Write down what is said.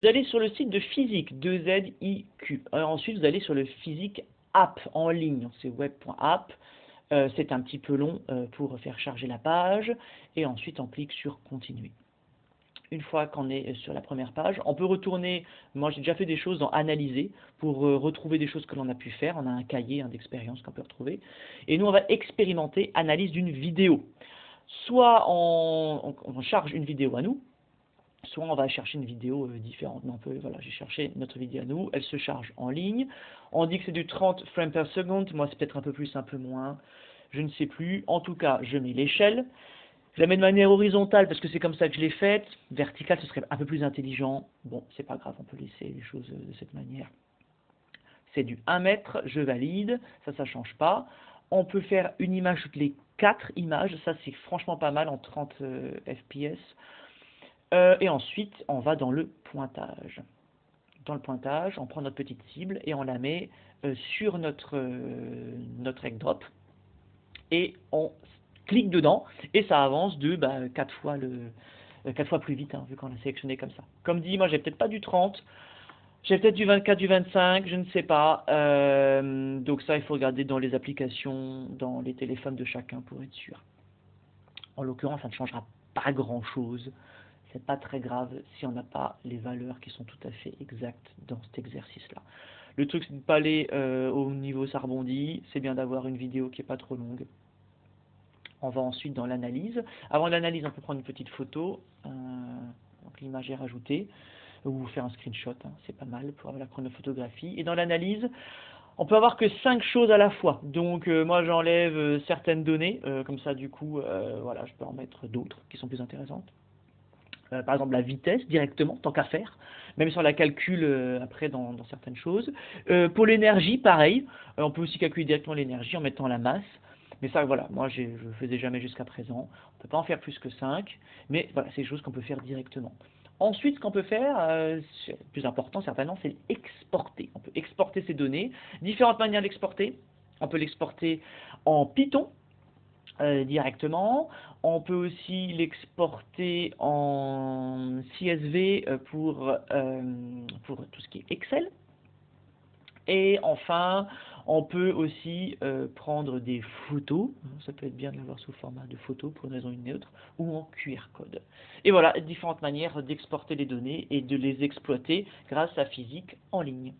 Vous allez sur le site de Physique, 2ZIQ. Ensuite, vous allez sur le Physique App en ligne, c'est web.app. C'est un petit peu long pour faire charger la page. Et ensuite, on clique sur Continuer. Une fois qu'on est sur la première page, on peut retourner, moi j'ai déjà fait des choses dans Analyser, pour retrouver des choses que l'on a pu faire. On a un cahier d'expérience qu'on peut retrouver. Et nous, on va expérimenter analyse d'une vidéo. Soit on charge une vidéo à nous, soit on va chercher une vidéo différente. Mais voilà, j'ai cherché notre vidéo à nous, elle se charge en ligne. On dit que c'est du 30 frames per seconde, moi c'est peut-être un peu plus, un peu moins, je ne sais plus. En tout cas, je mets l'échelle. Je la mets de manière horizontale parce que c'est comme ça que je l'ai faite. Verticale, ce serait un peu plus intelligent. Bon, c'est pas grave, on peut laisser les choses de cette manière. C'est du 1 mètre, je valide, ça change pas. On peut faire une image toutes les 4 images, ça c'est franchement pas mal en 30 fps. Et ensuite, on va dans le pointage. Dans le pointage, on prend notre petite cible et on la met sur notre egg drop. Et on clique dedans et ça avance de 4 fois, 4 fois plus vite, hein, vu qu'on l'a sélectionné comme ça. Comme dit, moi j'ai peut-être pas du 30, j'ai peut-être du 24, du 25, je ne sais pas. Donc ça, il faut regarder dans les applications, dans les téléphones de chacun pour être sûr. En l'occurrence, ça ne changera pas grand-chose. C'est pas très grave si on n'a pas les valeurs qui sont tout à fait exactes dans cet exercice-là. Le truc, c'est de ne pas aller au niveau ça rebondit. C'est bien d'avoir une vidéo qui n'est pas trop longue. On va ensuite dans l'analyse. Avant l'analyse, on peut prendre une petite photo. Donc l'image est rajoutée. Ou faire un screenshot, hein, c'est pas mal pour avoir la chronophotographie. Et dans l'analyse, on peut avoir que 5 choses à la fois. Donc moi j'enlève certaines données, comme ça du coup, voilà, je peux en mettre d'autres qui sont plus intéressantes. Par exemple la vitesse directement, tant qu'à faire, même si on la calcule après dans certaines choses. Pour l'énergie, pareil, on peut aussi calculer directement l'énergie en mettant la masse. Mais ça, voilà, moi je ne faisais jamais jusqu'à présent. On ne peut pas en faire plus que 5, mais voilà, c'est des choses qu'on peut faire directement. Ensuite, ce qu'on peut faire, le plus important certainement, c'est exporter. On peut exporter ces données. Différentes manières d'exporter. On peut l'exporter en Python, directement. On peut aussi l'exporter en CSV pour tout ce qui est Excel. Et enfin, on peut aussi prendre des photos, ça peut être bien de l'avoir sous format de photo pour une raison ou une autre, ou en QR code. Et voilà, différentes manières d'exporter les données et de les exploiter grâce à Physique en ligne.